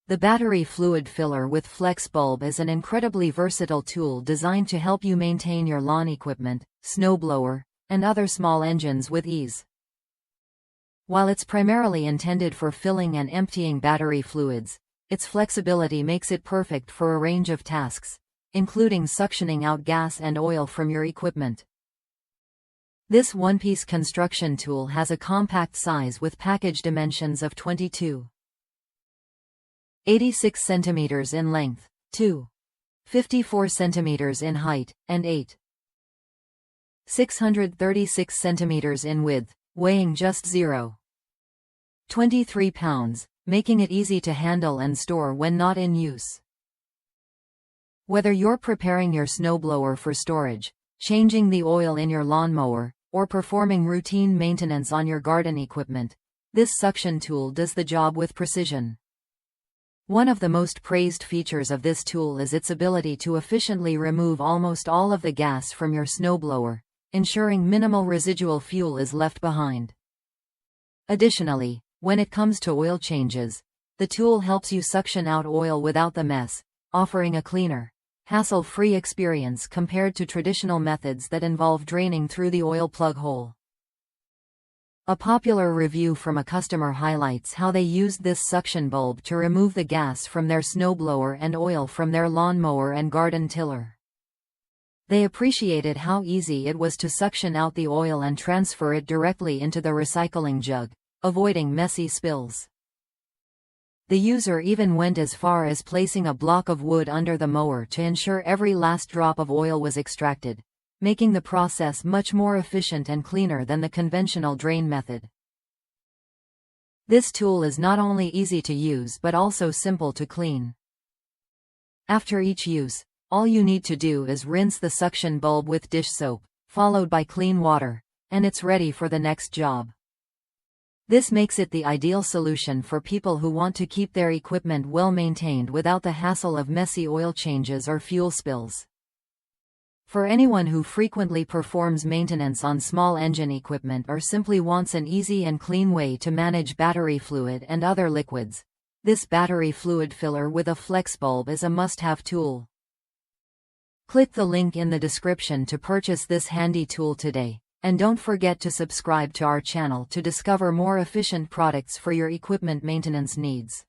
The battery fluid filler with flex bulb is an incredibly versatile tool designed to help you maintain your lawn equipment, snowblower, and other small engines with ease. While it's primarily intended for filling and emptying battery fluids, its flexibility makes it perfect for a range of tasks, including suctioning out gas and oil from your equipment. This one-piece construction tool has a compact size with package dimensions of 22.86 centimeters in length, 2.54 centimeters in height, and 8.636 centimeters in width, weighing just 0.23 pounds, making it easy to handle and store when not in use. Whether you're preparing your snowblower for storage, changing the oil in your lawnmower, or performing routine maintenance on your garden equipment, this suction tool does the job with precision. One of the most praised features of this tool is its ability to efficiently remove almost all of the gas from your snowblower, ensuring minimal residual fuel is left behind. Additionally, when it comes to oil changes, the tool helps you suction out oil without the mess, offering a cleaner, hassle-free experience compared to traditional methods that involve draining through the oil plug hole. A popular review from a customer highlights how they used this suction bulb to remove the gas from their snowblower and oil from their lawnmower and garden tiller. They appreciated how easy it was to suction out the oil and transfer it directly into the recycling jug, avoiding messy spills. The user even went as far as placing a block of wood under the mower to ensure every last drop of oil was extracted, making the process much more efficient and cleaner than the conventional drain method. This tool is not only easy to use but also simple to clean. After each use, all you need to do is rinse the suction bulb with dish soap, followed by clean water, and it's ready for the next job. This makes it the ideal solution for people who want to keep their equipment well maintained without the hassle of messy oil changes or fuel spills. For anyone who frequently performs maintenance on small engine equipment or simply wants an easy and clean way to manage battery fluid and other liquids, this battery fluid filler with a flex bulb is a must-have tool. Click the link in the description to purchase this handy tool today. And don't forget to subscribe to our channel to discover more efficient products for your equipment maintenance needs.